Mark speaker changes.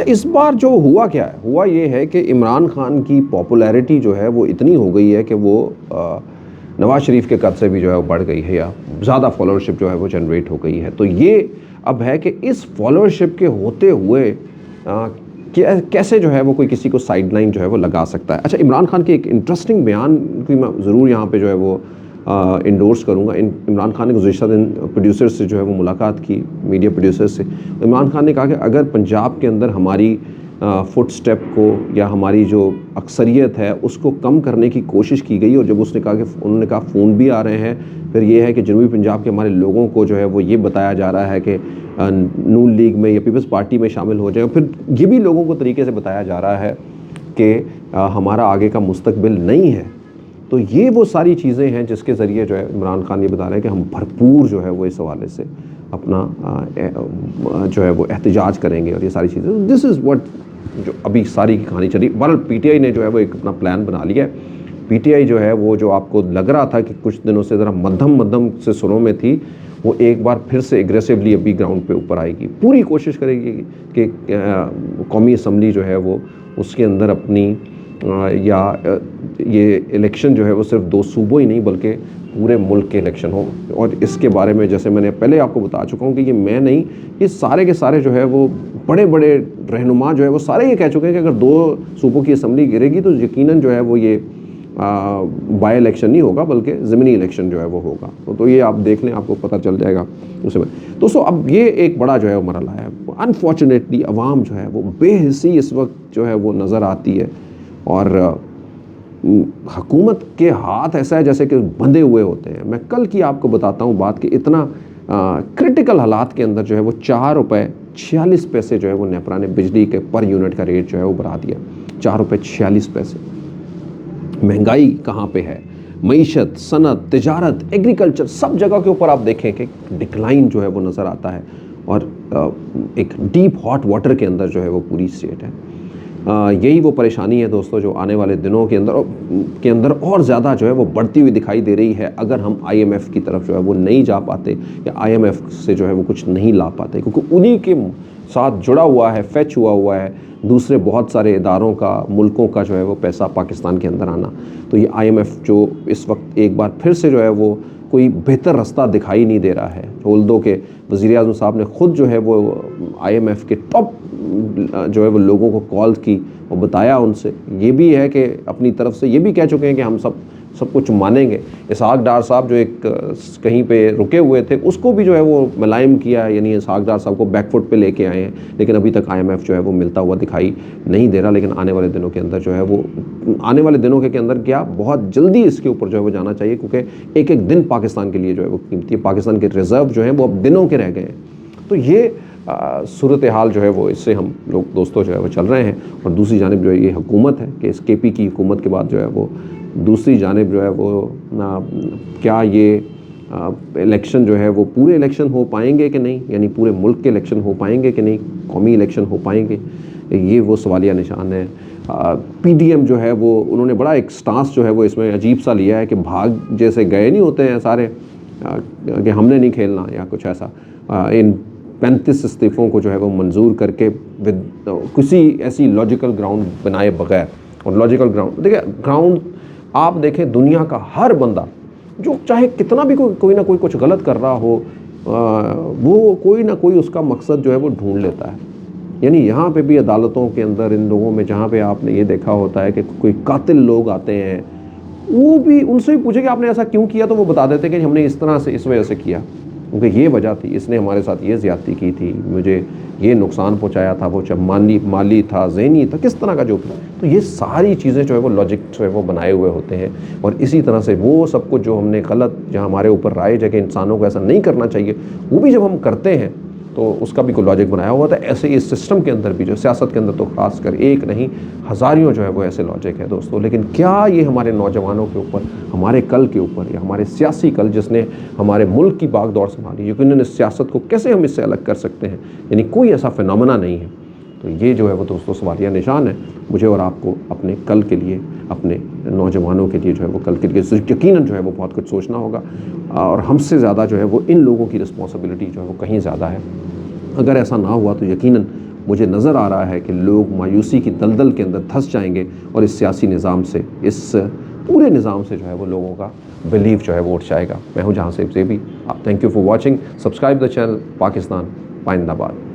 Speaker 1: اس بار جو ہوا کیا ہے، ہوا یہ ہے کہ عمران خان کی پاپولیرٹی جو ہے وہ اتنی ہو گئی ہے کہ وہ نواز شریف کے قد سے بھی جو ہے وہ بڑھ گئی ہے، یا زیادہ فالوورشپ جو ہے وہ جنریٹ ہو گئی ہے. تو یہ اب ہے کہ اس فالوورشپ کے ہوتے ہوئے کیسے جو ہے وہ کوئی کسی کو سائیڈ لائن جو ہے وہ لگا سکتا ہے. اچھا، عمران خان کے ایک انٹرسٹنگ بیان کی میں ضرور یہاں پہ جو ہے وہ انڈورس کروں گا. عمران خان نے گزشتہ دن پروڈیوسر سے جو ہے وہ ملاقات کی، میڈیا پروڈیوسر سے. عمران خان نے کہا کہ اگر پنجاب کے اندر ہماری فٹ سٹیپ کو یا ہماری جو اکثریت ہے اس کو کم کرنے کی کوشش کی گئی، اور جب اس نے کہا کہ انہوں نے کہا فون بھی آ رہے ہیں، پھر یہ ہے کہ جنوبی پنجاب کے ہمارے لوگوں کو جو ہے وہ یہ بتایا جا رہا ہے کہ نون لیگ میں یا پیپلز پارٹی میں شامل ہو جائے، پھر یہ بھی لوگوں کو طریقے سے بتایا جا رہا ہے کہ ہمارا آگے کا مستقبل نہیں ہے. تو یہ وہ ساری چیزیں ہیں جس کے ذریعے جو ہے عمران خان یہ بتا رہے ہیں کہ ہم بھرپور جو ہے وہ اس حوالے سے اپنا جو ہے وہ احتجاج کریں گے، اور یہ ساری چیزیں. دس از واٹ جو ابھی ساری کی کہانی چلی. بہرحال پی ٹی آئی نے جو ہے وہ ایک اپنا پلان بنا لیا ہے. پی ٹی آئی جو ہے وہ جو آپ کو لگ رہا تھا کہ کچھ دنوں سے ذرا مدھم سے سروں میں تھی، وہ ایک بار پھر سے ایگریسولی ابھی گراؤنڈ پہ اوپر آئے گی. پوری کوشش کرے گی کہ قومی اسمبلی جو ہے وہ اس کے اندر اپنی یا یہ الیکشن جو ہے وہ صرف 2 صوبوں ہی نہیں بلکہ پورے ملک کے الیکشن ہو. اور اس کے بارے میں جیسے میں نے پہلے آپ کو بتا چکا ہوں کہ یہ میں نہیں، یہ سارے کے سارے جو ہے وہ بڑے بڑے رہنما جو ہے وہ سارے یہ کہہ چکے ہیں کہ اگر 2 صوبوں کی اسمبلی گرے گی تو یقیناً جو ہے وہ یہ بائی الیکشن نہیں ہوگا بلکہ ضمنی الیکشن جو ہے وہ ہوگا. تو یہ آپ دیکھ لیں، آپ کو پتہ چل جائے گا اسے میں. دوستو، اب یہ ایک بڑا جو ہے وہ مرحلہ ہے. انفارچونیٹلی عوام جو ہے وہ بے حسی اس وقت جو ہے وہ نظر آتی ہے، اور حکومت کے ہاتھ ایسا ہے جیسے کہ بندھے ہوئے ہوتے ہیں. میں کل کی آپ کو بتاتا ہوں بات کہ اتنا کرٹیکل حالات کے اندر جو ہے وہ 4 روپے 46 پیسے جو ہے وہ نیپرا نے بجلی کے پر یونٹ کا ریٹ جو ہے وہ بڑھا دیا. 4 روپے 46 پیسے. مہنگائی کہاں پہ ہے؟ معیشت، صنعت، تجارت، ایگریکلچر، سب جگہ کے اوپر آپ دیکھیں کہ ڈکلائن جو ہے وہ نظر آتا ہے، اور ایک ڈیپ ہاٹ واٹر کے اندر جو ہے وہ پوری اسٹیٹ ہے. یہی وہ پریشانی ہے دوستو جو آنے والے دنوں کے اندر اور زیادہ جو ہے وہ بڑھتی ہوئی دکھائی دے رہی ہے اگر ہم آئی ایم ایف کی طرف جو ہے وہ نہیں جا پاتے، یا آئی ایم ایف سے جو ہے وہ کچھ نہیں لا پاتے، کیونکہ انہی کے ساتھ جڑا ہوا ہے، فیچ ہوا ہے دوسرے بہت سارے اداروں کا، ملکوں کا جو ہے وہ پیسہ پاکستان کے اندر آنا. تو یہ آئی ایم ایف جو اس وقت ایک بار پھر سے جو ہے وہ کوئی بہتر رستہ دکھائی نہیں دے رہا ہے. ہولدو کے وزیر اعظم صاحب نے خود جو ہے وہ آئی ایم ایف کے ٹاپ جو ہے وہ لوگوں کو کال کی اور بتایا ان سے. یہ بھی ہے کہ اپنی طرف سے یہ بھی کہہ چکے ہیں کہ ہم سب کچھ مانیں گے. اسحاق ڈار صاحب جو ایک کہیں پہ رکے ہوئے تھے اس کو بھی جو ہے وہ ملائم کیا ہے، یعنی اسحاق ڈار صاحب کو بیک فٹ پہ لے کے آئے ہیں، لیکن ابھی تک آئی ایم ایف جو ہے وہ ملتا ہوا دکھائی نہیں دے رہا. لیکن آنے والے دنوں کے اندر جو ہے وہ کیا بہت جلدی اس کے اوپر جو ہے وہ جانا چاہیے، کیونکہ ایک ایک دن پاکستان کے لیے جو ہے وہ قیمتی ہے. پاکستان کے ریزرو جو ہیں وہ اب دنوں کے رہ گئے ہیں. تو یہ صورتحال جو ہے وہ اس سے ہم لوگ دوستوں جو ہے وہ چل رہے ہیں. اور دوسری جانب جو ہے یہ حکومت ہے کہ اس کے پی کی حکومت کے بعد جو ہے وہ دوسری جانب جو ہے وہ کیا یہ الیکشن جو ہے وہ پورے الیکشن ہو پائیں گے کہ نہیں، یعنی پورے ملک کے الیکشن ہو پائیں گے کہ نہیں، قومی الیکشن ہو پائیں گے، یہ وہ سوالیہ نشان ہے. پی ڈی ایم جو ہے وہ انہوں نے بڑا ایک سٹانس جو ہے وہ اس میں عجیب سا لیا ہے کہ بھاگ جیسے گئے نہیں ہوتے ہیں سارے کہ ہم نے نہیں کھیلنا یا کچھ ایسا. ان 35 استعفوں کو جو ہے وہ منظور کر کے کسی ایسی لاجیکل گراؤنڈ بنائے بغیر. اور لاجیکل گراؤنڈ دیکھیں، گراؤنڈ آپ دیکھیں دنیا کا ہر بندہ جو چاہے کتنا بھی کوئی نہ کوئی کچھ غلط کر رہا ہو، وہ کوئی نہ کوئی اس کا مقصد جو ہے وہ ڈھونڈ لیتا ہے. یعنی یہاں پہ بھی عدالتوں کے اندر ان لوگوں میں جہاں پہ آپ نے یہ دیکھا ہوتا ہے کہ کوئی قاتل لوگ آتے ہیں، وہ بھی ان سے بھی پوچھے کہ آپ نے ایسا کیوں کیا، تو وہ بتا دیتے کہ ہم نے اس طرح سے اس وجہ سے کیا، کیونکہ یہ وجہ تھی، اس نے ہمارے ساتھ یہ زیادتی کی تھی، مجھے یہ نقصان پہنچایا تھا، وہ مالی تھا، ذہنی تھا، کس طرح کا جو بھی. تو یہ ساری چیزیں جو ہے وہ لاجک جو ہے وہ بنائے ہوئے ہوتے ہیں. اور اسی طرح سے وہ سب کچھ جو ہم نے غلط جہاں ہمارے اوپر رائج ہے کہ انسانوں کو ایسا نہیں کرنا چاہیے، وہ بھی جب ہم کرتے ہیں تو اس کا بھی کوئی لاجک بنایا ہوا تھا. ایسے ہی اس سسٹم کے اندر بھی جو سیاست کے اندر تو خاص کر ایک نہیں ہزاریوں جو ہے وہ ایسے لاجک ہے دوستو. لیکن کیا یہ ہمارے نوجوانوں کے اوپر، ہمارے کل کے اوپر، یا ہمارے سیاسی کل جس نے ہمارے ملک کی باغ دوڑ سنبھالی، یقیناً اس سیاست کو کیسے ہم اس سے الگ کر سکتے ہیں؟ یعنی کوئی ایسا فینومنا نہیں ہے. تو یہ جو ہے وہ دوستو سوالیہ نشان ہے. مجھے اور آپ کو اپنے کل کے لیے، اپنے نوجوانوں کے لیے جو ہے وہ کل کے لیے یقیناً جو ہے وہ بہت کچھ سوچنا ہوگا. اور ہم سے زیادہ جو ہے وہ ان لوگوں کی رسپانسبلٹی جو ہے وہ کہیں زیادہ ہے. اگر ایسا نہ ہوا تو یقیناً مجھے نظر آ رہا ہے کہ لوگ مایوسی کی دلدل کے اندر دھس جائیں گے اور اس سیاسی نظام سے، اس پورے نظام سے جو ہے وہ لوگوں کا بلیف جو ہے وہ اٹھ جائے گا۔ میں ہوں جہاں سے بھی آپ، thank you for watching, subscribe the channel, Pakistan پائندہ باد۔